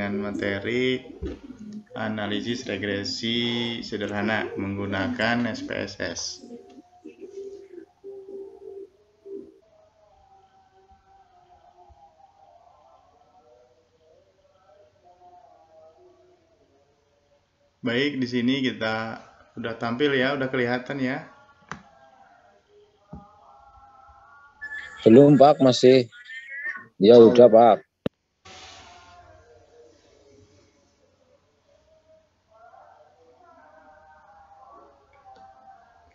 dengan materi analisis regresi sederhana menggunakan SPSS. Baik, di sini kita udah tampil ya, udah kelihatan ya. Belum Pak, masih. Ya udah Pak.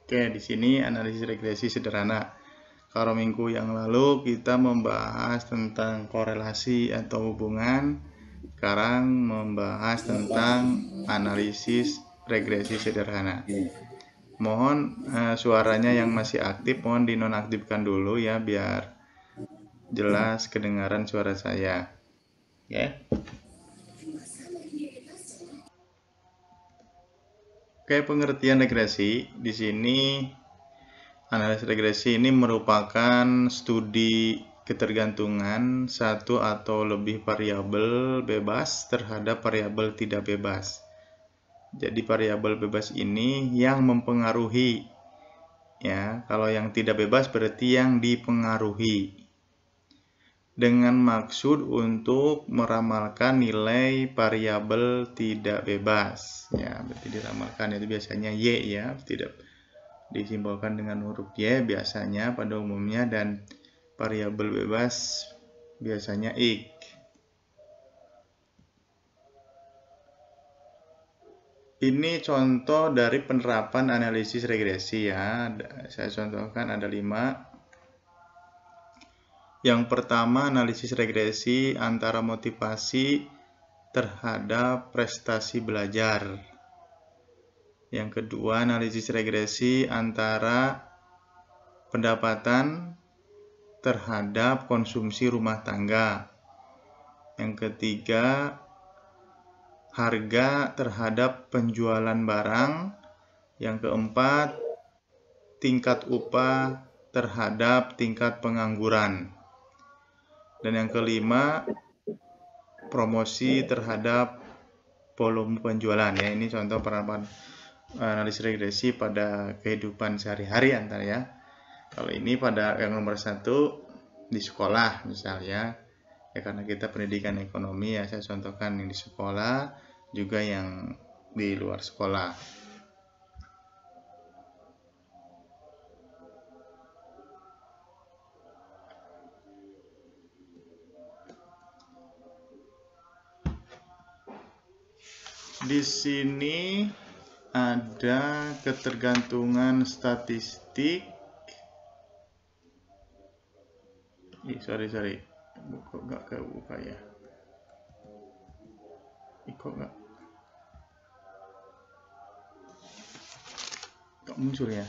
Oke, di sini analisis regresi sederhana. Kalau minggu yang lalu kita membahas tentang korelasi atau hubungan, sekarang membahas tentang analisis regresi sederhana. Mohon suaranya yang masih aktif, mohon dinonaktifkan dulu ya, biar jelas kedengaran suara saya. Ya. Oke, pengertian regresi. Di sini analisis regresi ini merupakan studi ketergantungan satu atau lebih variabel bebas terhadap variabel tidak bebas. Jadi variabel bebas ini yang mempengaruhi, ya. Kalau yang tidak bebas berarti yang dipengaruhi, dengan maksud untuk meramalkan nilai variabel tidak bebas, ya. Berarti diramalkan itu biasanya Y, ya, tidak disimbolkan dengan huruf Y biasanya pada umumnya, dan variabel bebas biasanya X. Ini contoh dari penerapan analisis regresi ya. Saya contohkan ada 5. Yang pertama, analisis regresi antara motivasi terhadap prestasi belajar. Yang kedua, analisis regresi antara pendapatan terhadap konsumsi rumah tangga. Yang ketiga, harga terhadap penjualan barang. Yang keempat, tingkat upah terhadap tingkat pengangguran. Dan yang kelima, promosi terhadap volume penjualan. Ya, ini contoh penerapan analisis regresi pada kehidupan sehari-hari antara ya. Kalau ini pada yang nomor 1 di sekolah misalnya, ya karena kita pendidikan ekonomi ya, saya contohkan yang di sekolah, juga yang di luar sekolah. Di sini ada ketergantungan statistik. Sorry. Kok nggak kebuka ya? Kok nggak muncul ya?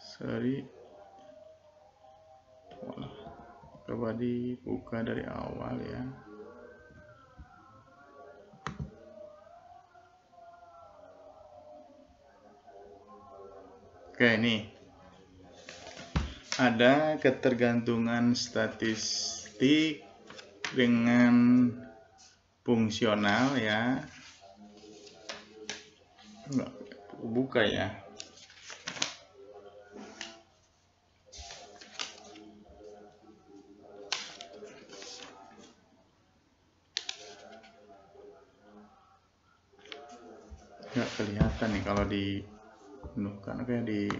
Sorry. Coba dibuka dari awal ya. Oke, ini ada ketergantungan statistik dengan fungsional ya. Enggak buka ya. Nggak kelihatan nih kalau di penuhkan. Oke, di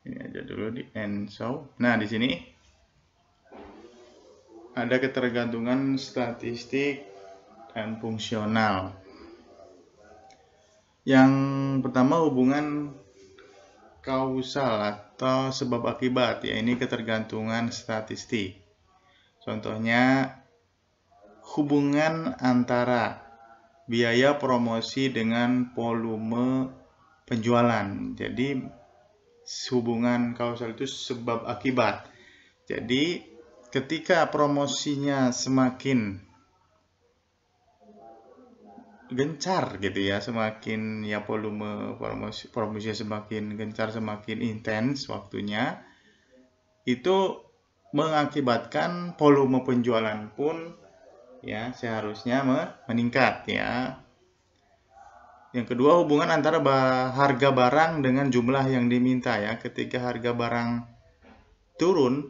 ini aja dulu di end show. Nah, di sini ada ketergantungan statistik dan fungsional. Yang pertama, hubungan kausal atau sebab akibat, ya ini ketergantungan statistik. Contohnya hubungan antara biaya promosi dengan volume penjualan. Jadi hubungan kausal itu sebab akibat. Jadi ketika promosinya semakin gencar gitu ya, semakin ya volume promosinya semakin gencar, semakin intens waktunya, itu mengakibatkan volume penjualan pun ya seharusnya meningkat ya. Yang kedua, hubungan antara harga barang dengan jumlah yang diminta ya. Ketika harga barang turun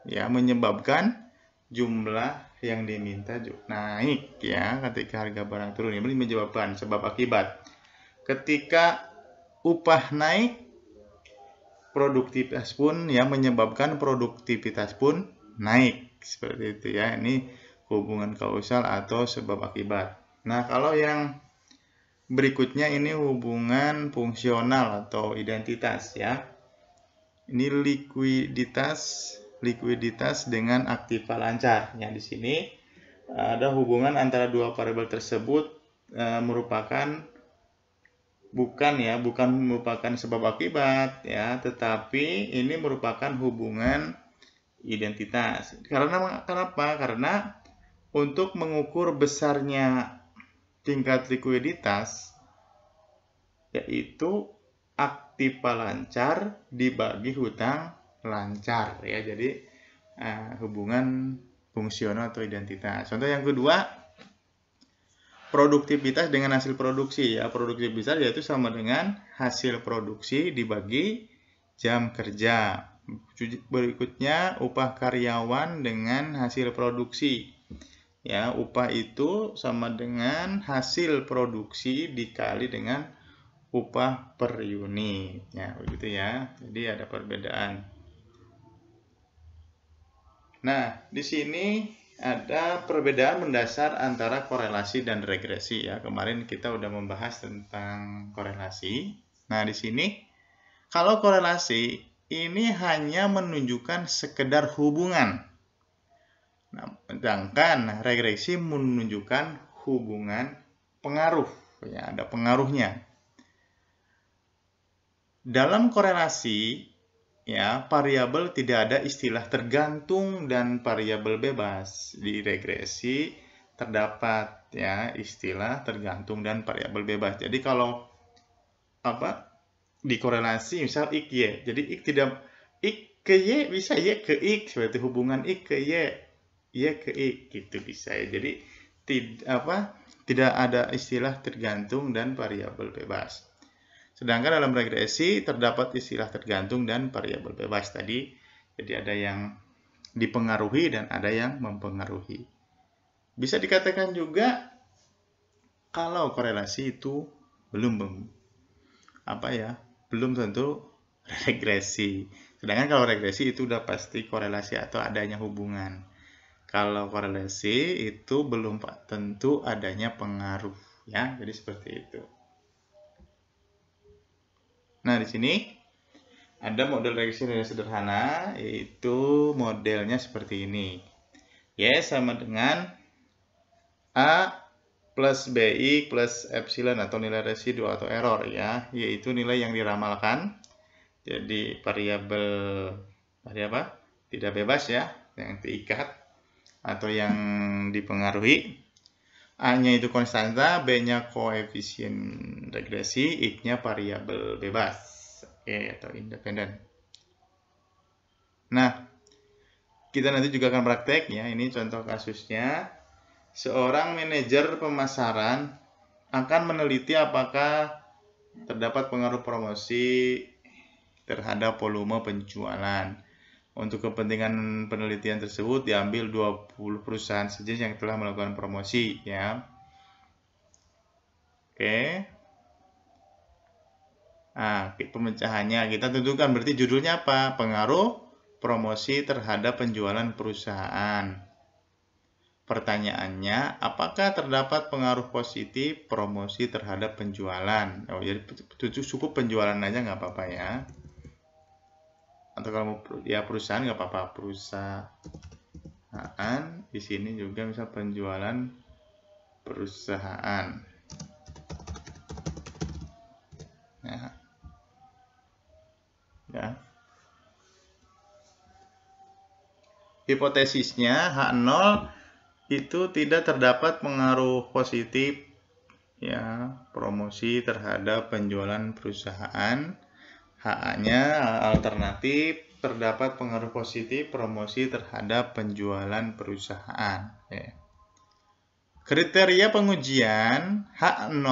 ya menyebabkan jumlah yang diminta naik ya. Ketika harga barang turun ini menyebabkan sebab akibat. Ketika upah naik, produktivitas pun ya menyebabkan produktivitas pun naik. Seperti itu ya. Ini hubungan kausal atau sebab akibat. Nah, kalau yang berikutnya ini hubungan fungsional atau identitas ya. Ini likuiditas dengan aktiva lancar. Ya, di sini ada hubungan antara dua variabel tersebut bukan merupakan sebab akibat ya, tetapi ini merupakan hubungan identitas. Kenapa? Karena untuk mengukur besarnya tingkat likuiditas yaitu aktiva lancar dibagi hutang lancar ya. Jadi hubungan fungsional atau identitas. Contoh yang kedua, produktivitas dengan hasil produksi ya. Produktivitas yaitu sama dengan hasil produksi dibagi jam kerja. Berikutnya upah karyawan dengan hasil produksi. Ya, upah itu sama dengan hasil produksi dikali dengan upah per unit. Ya, begitu ya. Jadi ada perbedaan. Nah, di sini ada perbedaan mendasar antara korelasi dan regresi ya. Kemarin kita udah membahas tentang korelasi. Nah, di sini kalau korelasi ini hanya menunjukkan sekedar hubungan. Nah, sedangkan regresi menunjukkan hubungan pengaruh, ya, ada pengaruhnya. Dalam korelasi, ya, variabel tidak ada istilah tergantung dan variabel bebas. Di regresi terdapat ya istilah tergantung dan variabel bebas. Jadi kalau di korelasi misal X Y, jadi X ke Y bisa Y ke X, seperti hubungan X ke Y. Y ke X gitu bisa ya. Jadi tidak ada istilah tergantung dan variabel bebas. Sedangkan dalam regresi terdapat istilah tergantung dan variabel bebas tadi. Jadi ada yang dipengaruhi dan ada yang mempengaruhi. Bisa dikatakan juga kalau korelasi itu belum tentu regresi. Sedangkan kalau regresi itu udah pasti korelasi atau adanya hubungan. Kalau korelasi itu belum tentu adanya pengaruh ya. Jadi seperti itu. Nah, di sini ada model regresi nilai sederhana, yaitu modelnya seperti ini. Y sama dengan A plus BI plus epsilon atau nilai residu atau error ya, yaitu nilai yang diramalkan. Jadi variabel tidak bebas ya, yang diikat atau yang dipengaruhi. A-nya itu konstanta, B-nya koefisien regresi, X-nya variabel bebas atau independen. Nah, kita nanti juga akan praktek ya. Ini contoh kasusnya. Seorang manajer pemasaran akan meneliti apakah terdapat pengaruh promosi terhadap volume penjualan. Untuk kepentingan penelitian tersebut diambil 20 perusahaan saja yang telah melakukan promosi ya. Oke. Nah, pemecahannya kita tentukan, berarti judulnya apa? Pengaruh promosi terhadap penjualan perusahaan. Pertanyaannya, apakah terdapat pengaruh positif promosi terhadap penjualan? Jadi cukup penjualan aja nggak apa-apa ya. Atau kalau ya perusahaan nggak apa-apa, perusahaan. Di sini juga misal penjualan perusahaan. Ya. Hipotesisnya H0 itu tidak terdapat pengaruh positif ya promosi terhadap penjualan perusahaan. HA-nya alternatif terdapat pengaruh positif promosi terhadap penjualan perusahaan. Kriteria pengujian H0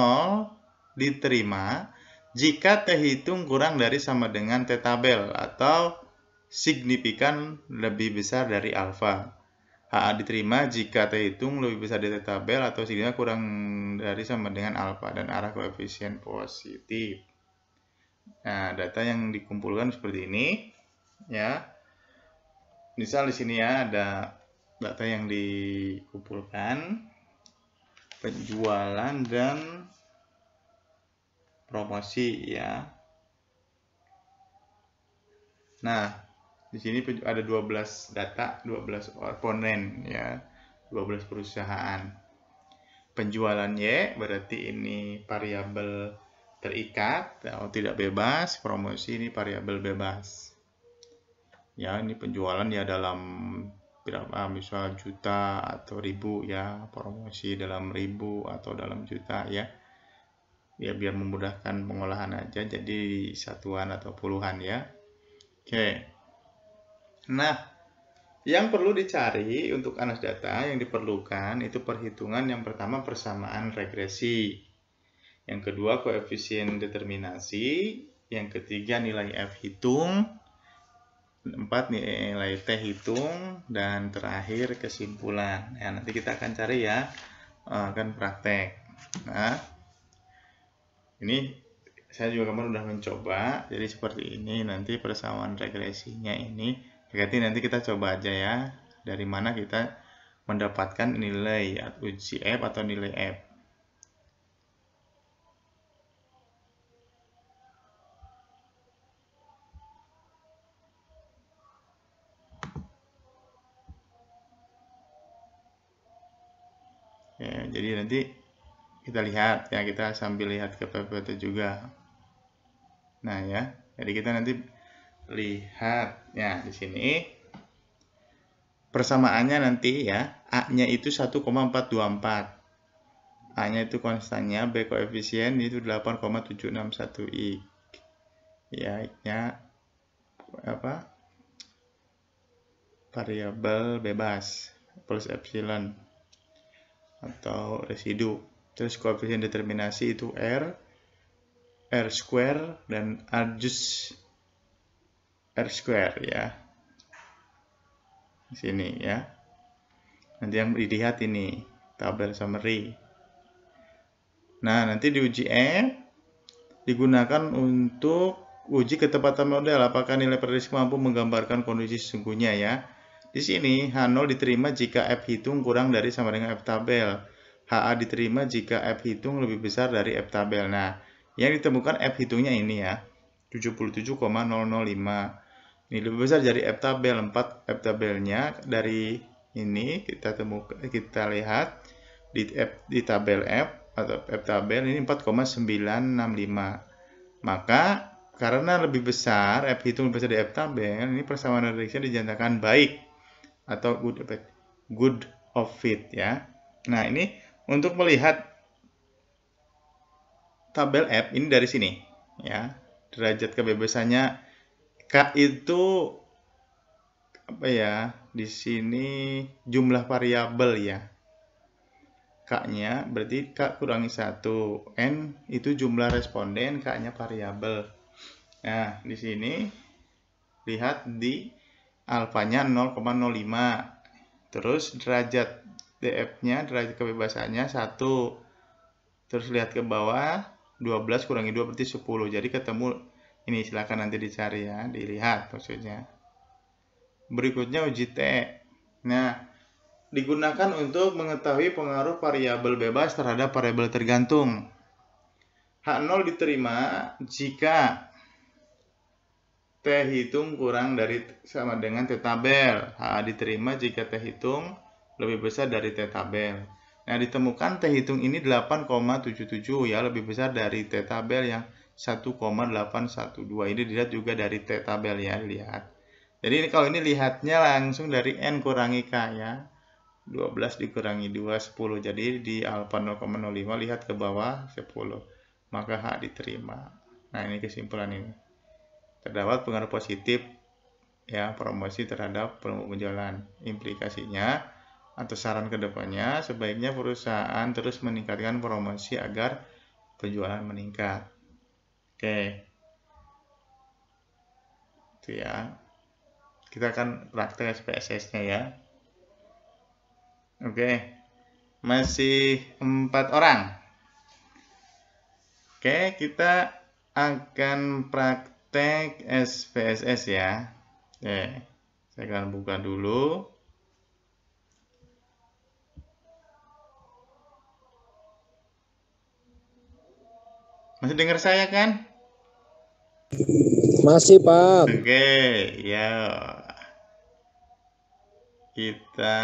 diterima jika T hitung kurang dari sama dengan T tabel atau signifikan lebih besar dari alfa. HA diterima jika T hitung lebih besar dari T tabel atau signifikan kurang dari sama dengan alfa dan arah koefisien positif. Nah, data yang dikumpulkan seperti ini, ya. Misal di sini ya ada data yang dikumpulkan, penjualan dan promosi, ya. Nah, di sini ada 12 data, 12 komponen, ya, 12 perusahaan. Penjualan Y berarti ini variabel terikat atau tidak bebas, promosi ini variabel bebas. Ya, ini penjualan ya dalam berapa, misal juta atau ribu, ya, promosi dalam ribu atau dalam juta, ya. Ya, biar memudahkan pengolahan aja jadi satuan atau puluhan, ya. Oke. Nah, yang perlu dicari untuk ANAS data yang diperlukan itu perhitungan yang pertama persamaan regresi, yang kedua koefisien determinasi, yang ketiga nilai F hitung, 4 nilai T hitung, dan terakhir kesimpulan. Ya, nanti kita akan cari ya, akan praktek. Nah, ini saya juga kemarin udah mencoba, jadi seperti ini nanti persamaan regresinya ini. Berarti nanti kita coba aja ya, dari mana kita mendapatkan nilai uji F atau nilai F. Ya, jadi nanti kita lihat ya, kita sambil lihat ke PPT juga. Nah ya, jadi kita nanti lihat ya di sini persamaannya nanti ya, A-nya itu 1,424. A-nya itu konstannya, B koefisien itu 8,761 I. Ya, I-nya apa? Variabel bebas plus epsilon atau residu. Terus koefisien determinasi itu R square dan adjust R square, ya. Di sini ya. Nanti yang dilihat ini tabel summary. Nah, nanti di uji F digunakan untuk uji ketepatan model apakah nilai prediksi mampu menggambarkan kondisi sesungguhnya, ya. Di sini H0 diterima jika F hitung kurang dari sama dengan F tabel. HA diterima jika F hitung lebih besar dari F tabel. Nah, yang ditemukan F hitungnya ini ya, 77,005. Ini lebih besar dari F tabel. 4 F tabelnya dari ini kita lihat di tabel F atau F tabel ini 4,965. Maka karena lebih besar, F hitung lebih besar dari F tabel, ini persamaan regresi dinyatakan baik atau good of fit, ya. Nah, ini untuk melihat tabel F ini dari sini, ya. Derajat kebebasannya K itu apa ya? Di sini jumlah variabel, ya. K-nya berarti K kurangi 1. N itu jumlah responden, K-nya variabel. Nah, di sini lihat di alfanya 0,05. Terus derajat DF-nya, derajat kebebasannya 1. Terus lihat ke bawah, 12 kurangi 2 berarti 10. Jadi ketemu ini, silakan nanti dicari ya, dilihat maksudnya. Berikutnya uji T. Nah, digunakan untuk mengetahui pengaruh variabel bebas terhadap variabel tergantung. H0 diterima jika T hitung kurang dari sama dengan T tabel. HA diterima jika T hitung lebih besar dari T tabel. Nah, ditemukan T hitung ini 8,77 ya, lebih besar dari T tabel yang 1,812. Ini dilihat juga dari T tabel ya, lihat. Jadi kalau ini lihatnya langsung dari N kurangi K ya. 12 dikurangi 2, 10. Jadi di alfa 0,05 lihat ke bawah 10. Maka H diterima. Nah, ini kesimpulan ini. Terdapat pengaruh positif ya, promosi terhadap penjualan. Implikasinya atau saran kedepannya, sebaiknya perusahaan terus meningkatkan promosi agar penjualan meningkat. Oke, itu ya. Kita akan praktek SPSS-nya ya. Oke, masih 4 orang. Oke, kita akan praktek SPSS ya. Oke, saya akan buka dulu. Masih dengar saya kan? Masih, Pak. Oke, ya. Kita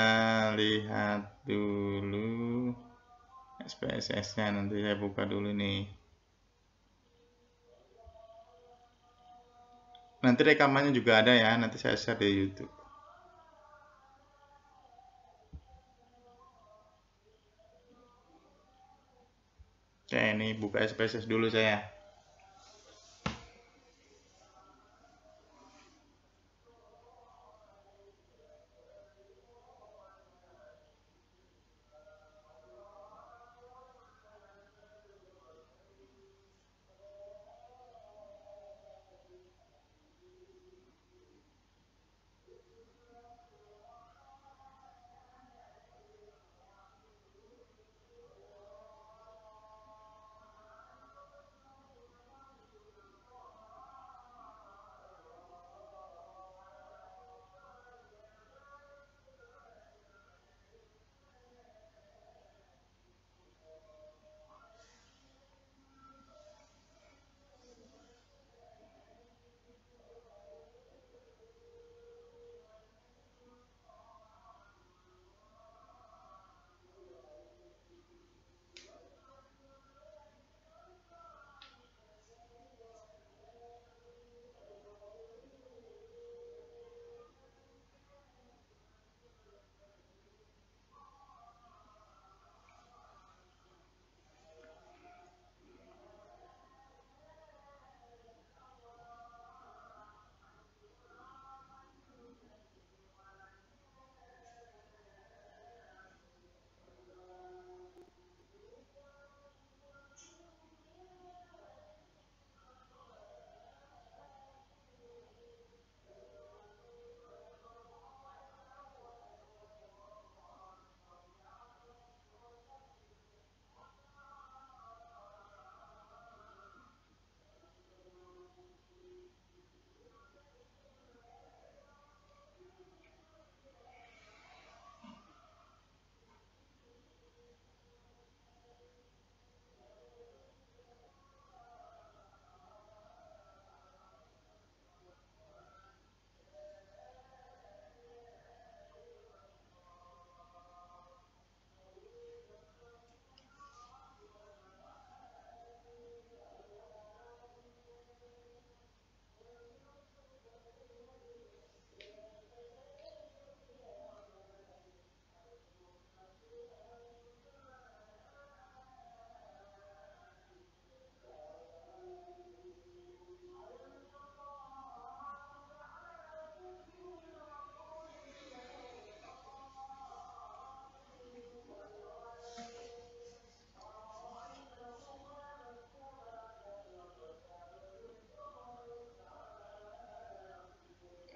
lihat dulu SPSS-nya, nanti saya buka dulu nih. Nanti rekamannya juga ada ya, nanti saya share di YouTube. Oke, ini buka SPSS dulu saya.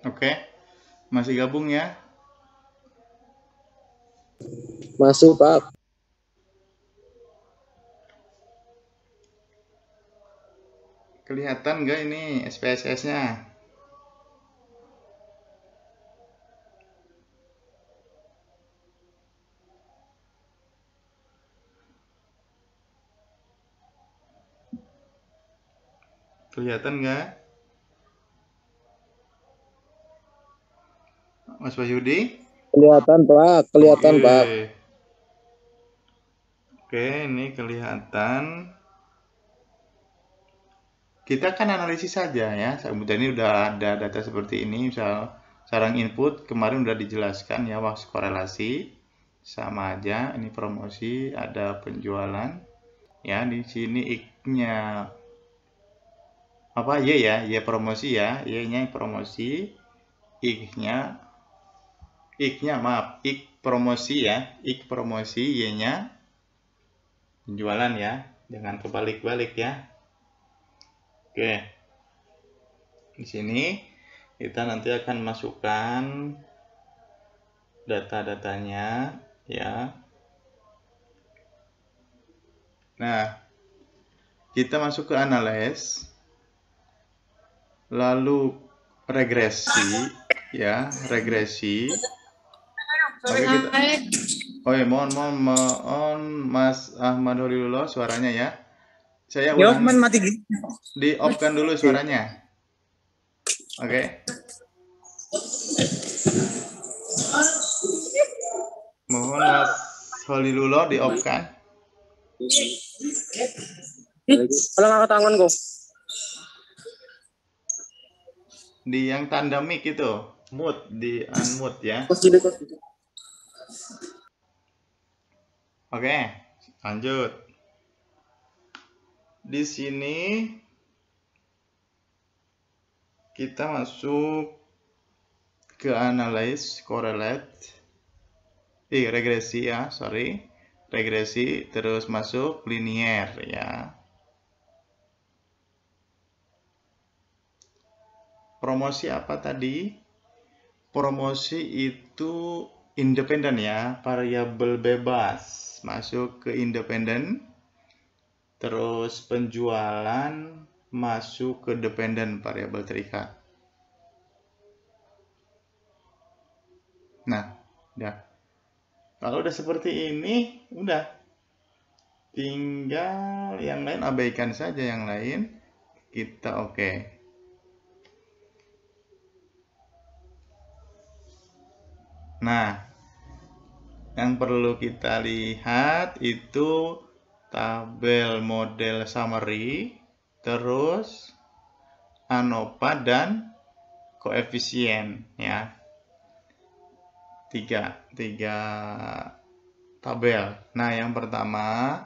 Oke, masih gabung ya? Masih, Pak. Kelihatan nggak ini SPSS-nya? Kelihatan nggak? Mas Wahyudi? Kelihatan, Pak. Kelihatan, Oke. Pak. Oke, ini kelihatan. Kita kan analisis saja ya. Kemudian ini udah ada data seperti ini. Misal sarang input kemarin udah dijelaskan ya, waktu korelasi sama aja. Ini promosi, ada penjualan. Ya, di sini Y-nya apa? Y ya, Y promosi ya. Y-nya promosi. I-nya maaf, I promosi ya, I promosi, Y-nya penjualan ya, jangan kebalik-balik ya. Oke, di sini kita nanti akan masukkan data-datanya ya. Nah, kita masuk ke analyze, lalu regresi ya, regresi. Oke, kita mohon Mas Ahmad Holilullah suaranya ya. Saya ulangi. mati gitu. Di off-kan dulu suaranya. Oke. Mohon Mas Holilullah di off-kan. Kalau ngangkat tanganku. Di yang tanda mic itu, mute, di unmute ya. Oke, lanjut. Di sini kita masuk ke analyze, correlate, regresi ya, regresi, terus masuk linear ya. Promosi apa tadi? Promosi itu independen ya, variabel bebas. Masuk ke independen, terus penjualan masuk ke dependen, variabel terikat. Nah, udah. Kalau udah seperti ini, udah. Tinggal yang lain abaikan saja, yang lain kita oke. Nah, yang perlu kita lihat itu tabel model summary, terus ANOVA dan koefisien ya. Tiga tabel. Nah, yang pertama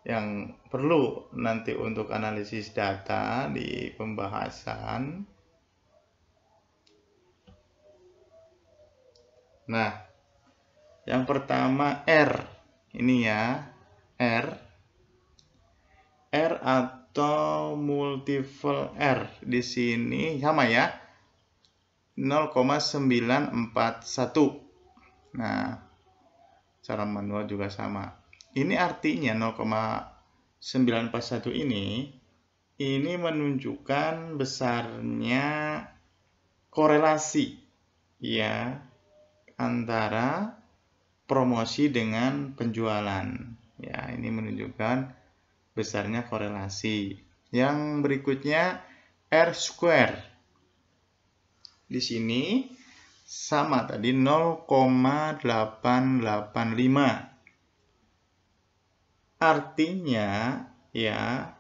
yang perlu nanti untuk analisis data di pembahasan. Nah, yang pertama R. Ini ya, R atau multiple R. Di sini sama ya, 0,941. Nah, cara manual juga sama. Ini artinya 0,941 ini menunjukkan besarnya korelasi ya antara promosi dengan penjualan. Ya, ini menunjukkan besarnya korelasi. Yang berikutnya R square. Di sini sama tadi 0,885. Artinya ya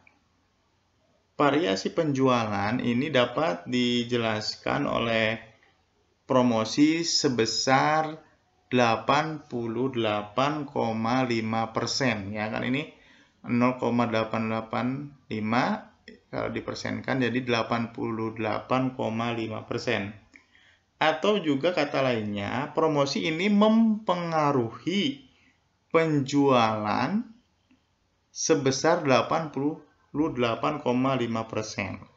variasi penjualan ini dapat dijelaskan oleh promosi sebesar 88,5% ya kan, ini 0,885 kalau dipersenkan jadi 88,5%. Atau juga kata lainnya, promosi ini mempengaruhi penjualan sebesar 88,5%.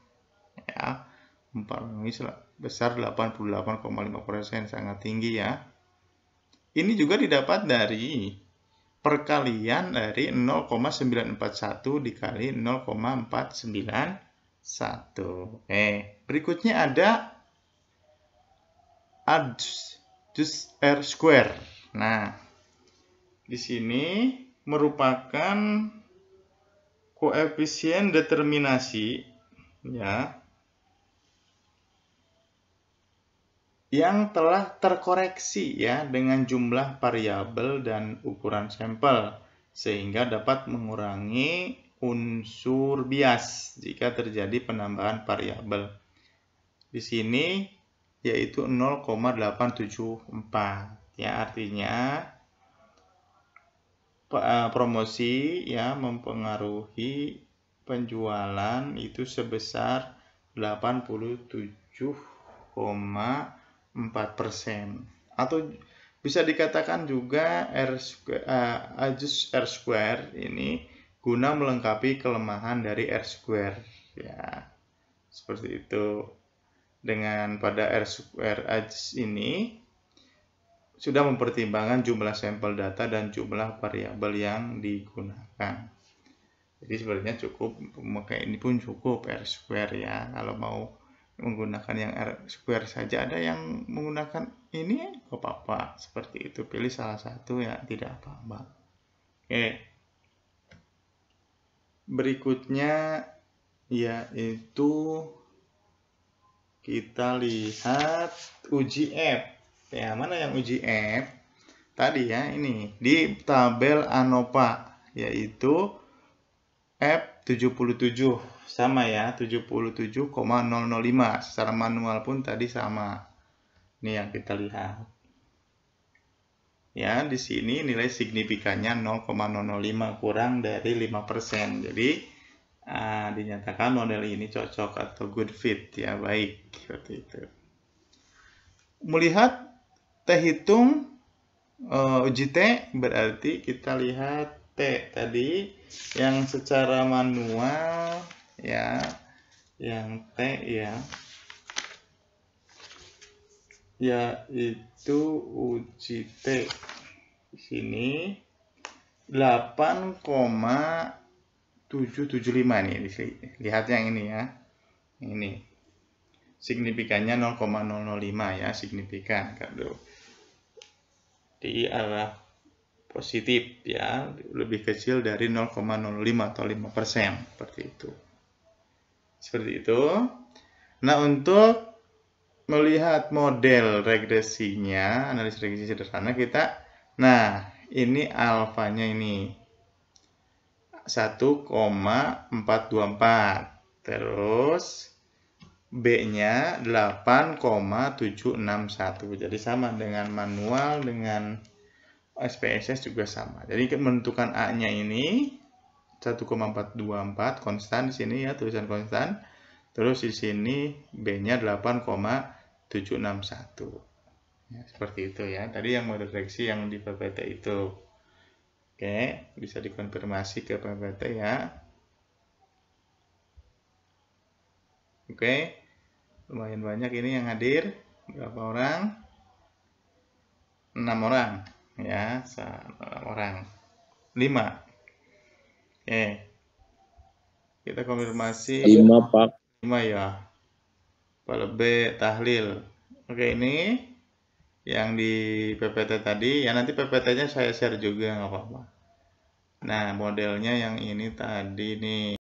Ya, mempengaruhi besar 88,5%, sangat tinggi ya. Ini juga didapat dari perkalian dari 0,941 dikali 0,491. Berikutnya ada adjust R square. Nah, di sini merupakan koefisien determinasi ya yang telah terkoreksi ya dengan jumlah variabel dan ukuran sampel sehingga dapat mengurangi unsur bias jika terjadi penambahan variabel. Di sini yaitu 0,874 ya, artinya promosi ya mempengaruhi penjualan itu sebesar 87 3,4%. Atau bisa dikatakan juga adjust R square ini guna melengkapi kelemahan dari R square. Ya, seperti itu. Dengan pada R square adjust ini sudah mempertimbangkan jumlah sampel data dan jumlah variabel yang digunakan. Jadi sebenarnya cukup, maka ini pun cukup R square ya. Kalau mau menggunakan yang R square saja, ada yang menggunakan ini, nggak apa-apa. Seperti itu, pilih salah satu ya, tidak apa-apa. Oke. Berikutnya yaitu kita lihat uji F. Ya, mana yang uji F? Tadi ya, ini di tabel ANOVA, yaitu F77 sama ya, 77,005. Secara manual pun tadi sama. Ini yang kita lihat. Ya, di sini nilai signifikannya 0,005 kurang dari 5%. Jadi dinyatakan model ini cocok atau good fit ya, baik seperti itu. Melihat T hitung uji T, berarti kita lihat T tadi yang secara manual ya, yang T ya, yaitu uji T di sini 8,775 nih, lihat yang ini ya, ini signifikannya 0,005 ya, signifikan kalau di arah positif ya, lebih kecil dari 0,05 atau 5%, seperti itu. Seperti itu. Nah, untuk melihat model regresinya, analisis regresi sederhana kita, nah ini alfanya ini 1,424, terus B-nya 8,761. Jadi sama dengan manual, dengan SPSS juga sama. Jadi menentukan A-nya ini 1,424 konstan di sini ya, tulisan konstan. Terus di sini B-nya 8,761. Ya, seperti itu ya. Tadi yang model regresi yang di PPT itu. Oke, bisa dikonfirmasi ke PPT ya. Oke, lumayan banyak ini yang hadir. Berapa orang? 6 orang ya, 6 orang. 5. Oke, kita konfirmasi 5 Pak. 5 ya. Lebih tahlil. Oke, ini yang di PPT tadi ya, nanti PPT-nya saya share juga nggak apa-apa. Nah, modelnya yang ini tadi nih.